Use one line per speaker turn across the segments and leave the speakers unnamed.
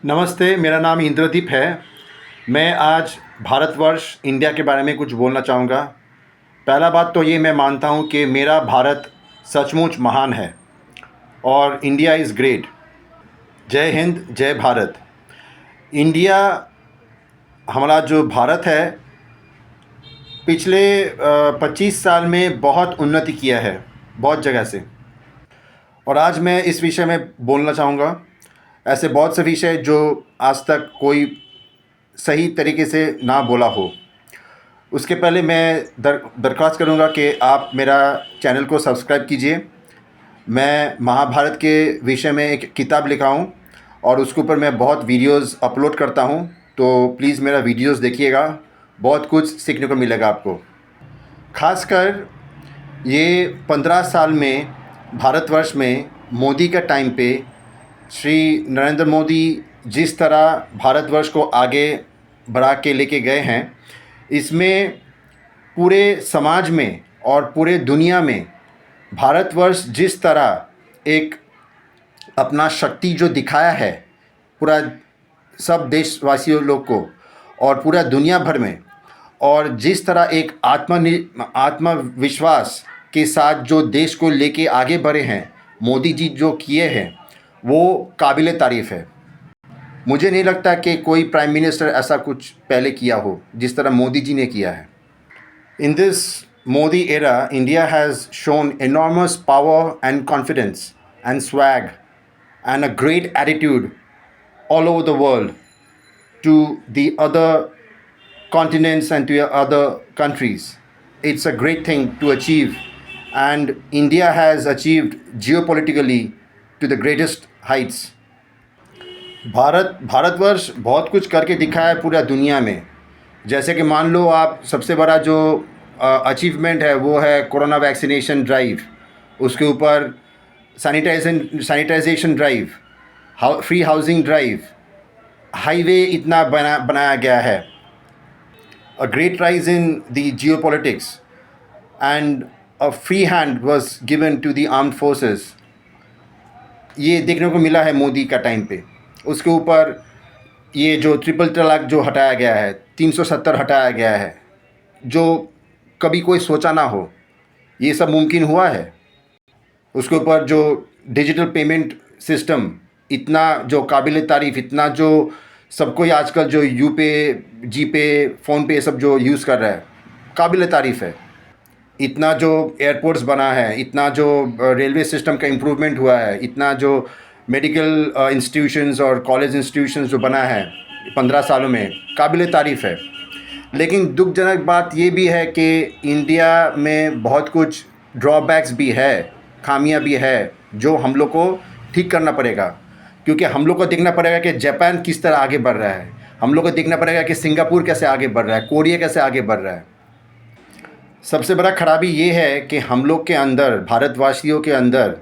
नमस्ते, मेरा नाम इंद्रदीप है। मैं आज भारतवर्ष इंडिया के बारे में कुछ बोलना चाहूँगा। पहला बात तो ये मैं मानता हूँ कि मेरा भारत सचमुच महान है और इंडिया इज़ ग्रेट। जय हिंद, जय भारत। इंडिया, हमारा जो भारत है, पिछले 25 साल में बहुत उन्नति किया है, बहुत जगह से। और आज मैं इस विषय में बोलना चाहूँगा। ऐसे बहुत से विषय जो आज तक कोई सही तरीके से ना बोला हो। उसके पहले मैं दरख्वास्त करूँगा कि आप मेरा चैनल को सब्सक्राइब कीजिए। मैं महाभारत के विषय में एक किताब लिखा हूँ और उसके ऊपर मैं बहुत वीडियोस अपलोड करता हूँ, तो प्लीज़ मेरा वीडियोस देखिएगा, बहुत कुछ सीखने को मिलेगा आपको। ख़ासकर ये 15 साल में भारतवर्ष में मोदी का टाइम पे श्री नरेंद्र मोदी जिस तरह भारतवर्ष को आगे बढ़ा के लेके गए हैं, इसमें पूरे समाज में और पूरे दुनिया में भारतवर्ष जिस तरह एक अपना शक्ति जो दिखाया है पूरा सब देशवासियों लोग को और पूरा दुनिया भर में, और जिस तरह एक आत्मविश्वास के साथ जो देश को लेके आगे बढ़े हैं मोदी जी, जो किए हैं वो काबिले तारीफ़ है। मुझे नहीं लगता कि कोई प्राइम मिनिस्टर ऐसा कुछ पहले किया हो जिस तरह मोदी जी ने किया है। In this Modi era, India has shown enormous power and confidence and swag and a great attitude all over the world to the other continents and to other countries. It's a great thing to achieve, and India has achieved geopolitically to the greatest heights. Bharatvarsh बहुत कुछ करके दिखाया है पूरा दुनिया में। जैसे कि मान लो आप, सबसे बड़ा जो अचीवमेंट है वो है कोरोना वैक्सीनेशन ड्राइव, उसके ऊपर sanitisation drive, free housing drive, highway इतना बनाया गया है, a great rise in the geopolitics and a free hand was given to the armed forces. ये देखने को मिला है मोदी का टाइम पे। उसके ऊपर ये जो ट्रिपल तलाक जो हटाया गया है, 370 हटाया गया है, जो कभी कोई सोचा ना हो, ये सब मुमकिन हुआ है। उसके ऊपर जो डिजिटल पेमेंट सिस्टम इतना जो काबिल तारीफ़, इतना जो सबको आजकल जो यूपे, जीपे, फ़ोनपे सब जो यूज़ कर रहा है, काबिल तारीफ़ है। इतना जो एयरपोर्ट्स बना है, इतना जो रेलवे सिस्टम का इम्प्रूवमेंट हुआ है, इतना जो मेडिकल इंस्टीट्यूशंस और कॉलेज इंस्टीट्यूशंस जो बना है 15 सालों में, काबिल तारीफ़ है। लेकिन दुखजनक बात ये भी है कि इंडिया में बहुत कुछ ड्रॉबैक्स भी है, खामियां भी है, जो हम लोग को ठीक करना पड़ेगा। क्योंकि हम लोग को देखना पड़ेगा कि जापान किस तरह आगे बढ़ रहा है, हम लोग को देखना पड़ेगा कि सिंगापुर कैसे आगे बढ़ रहा है, कोरिया कैसे आगे बढ़ रहा है। सबसे बड़ा खराबी ये है कि हम लोग के अंदर, भारतवासियों के अंदर,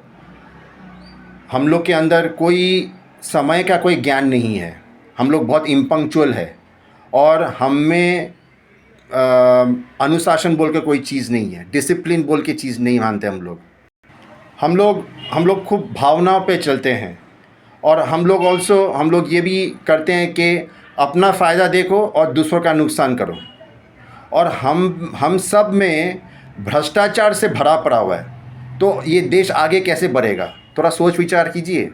हम लोग के अंदर कोई समय का कोई ज्ञान नहीं है। हम लोग बहुत इम्पंक्चुअल है और हम में अनुशासन बोल के कोई चीज़ नहीं है, डिसिप्लिन बोल के चीज़ नहीं मानते हम लोग खूब भावनाओं पे चलते हैं। और हम लोग ये भी करते हैं कि अपना फ़ायदा देखो और दूसरों का नुकसान करो। और हम सब में भ्रष्टाचार से भरा पड़ा हुआ है, तो ये देश आगे कैसे बढ़ेगा? थोड़ा सोच विचार कीजिए।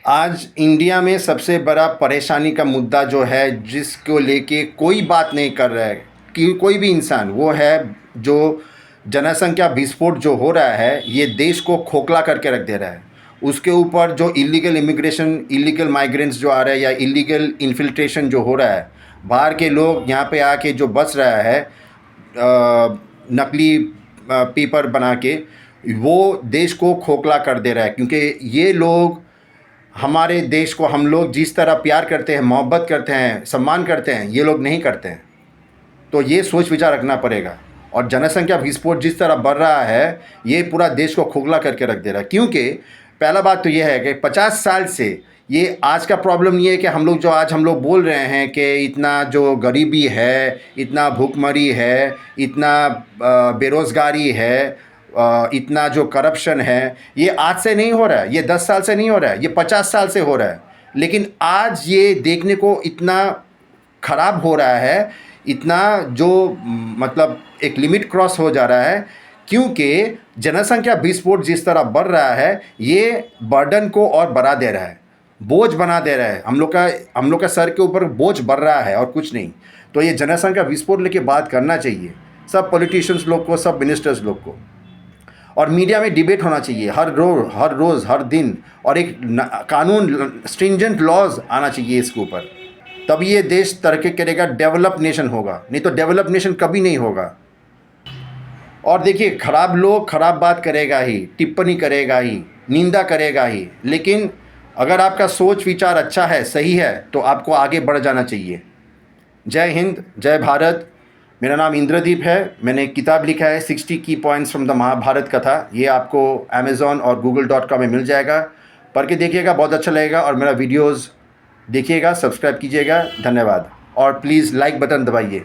आज इंडिया में सबसे बड़ा परेशानी का मुद्दा जो है, जिसको लेके कोई बात नहीं कर रहा है कि कोई भी इंसान, वो है जो जनसंख्या विस्फोट जो हो रहा है, ये देश को खोखला करके रख दे रहा है। उसके ऊपर जो इलीगल इमिग्रेशन, इलीगल माइग्रेंट्स जो आ रहे हैं या इलीगल इन्फिल्ट्रेशन जो हो रहा है, बाहर के लोग यहाँ पे आके जो बस रहा है नकली पेपर बना के, वो देश को खोखला कर दे रहा है। क्योंकि ये लोग हमारे देश को, हम लोग जिस तरह प्यार करते हैं, मोहब्बत करते हैं, सम्मान करते हैं, ये लोग नहीं करते हैं। तो ये सोच विचार रखना पड़ेगा। और जनसंख्या विस्फोट जिस तरह बढ़ रहा है, ये पूरा देश को खोखला करके रख दे रहा है। क्योंकि पहला बात तो ये है कि 50 साल से ये आज का प्रॉब्लम ये है कि हम लोग बोल रहे हैं कि इतना जो गरीबी है, इतना भूखमरी है, इतना बेरोज़गारी है, इतना जो करप्शन है, ये आज से नहीं हो रहा है, ये 10 साल से नहीं हो रहा है, ये 50 साल से हो रहा है। लेकिन आज ये देखने को इतना ख़राब हो रहा है, इतना जो मतलब एक लिमिट क्रॉस हो जा रहा है, क्योंकि जनसंख्या विस्फोट जिस तरह बढ़ रहा है, ये बर्डन को और बढ़ा दे रहा है, बोझ बना दे रहा है। हम लोग का सर के ऊपर बोझ बढ़ रहा है और कुछ नहीं। तो ये जनसंख्या विस्फोट लेके बात करना चाहिए सब पॉलिटिशियंस लोग को, सब मिनिस्टर्स लोग को, और मीडिया में डिबेट होना चाहिए हर रोज़ हर दिन, और एक कानून, स्ट्रिंजेंट लॉज आना चाहिए इसके ऊपर। तब ये देश तरक्की करेगा, डेवलप नेशन होगा, नहीं तो डेवलप नेशन कभी नहीं होगा। और देखिए, खराब लोग खराब बात करेगा ही, टिप्पणी करेगा ही, निंदा करेगा ही, लेकिन अगर आपका सोच विचार अच्छा है, सही है, तो आपको आगे बढ़ जाना चाहिए। जय हिंद, जय भारत। मेरा नाम इंद्रदीप है। मैंने एक किताब लिखा है 60 की पॉइंट्स फ्रॉम द महाभारत कथा। ये आपको अमेज़ॉन और google.com में मिल जाएगा। पढ़ के देखिएगा, बहुत अच्छा लगेगा। और मेरा वीडियोज़ देखिएगा, सब्सक्राइब कीजिएगा। धन्यवाद। और प्लीज़ लाइक बटन दबाइए।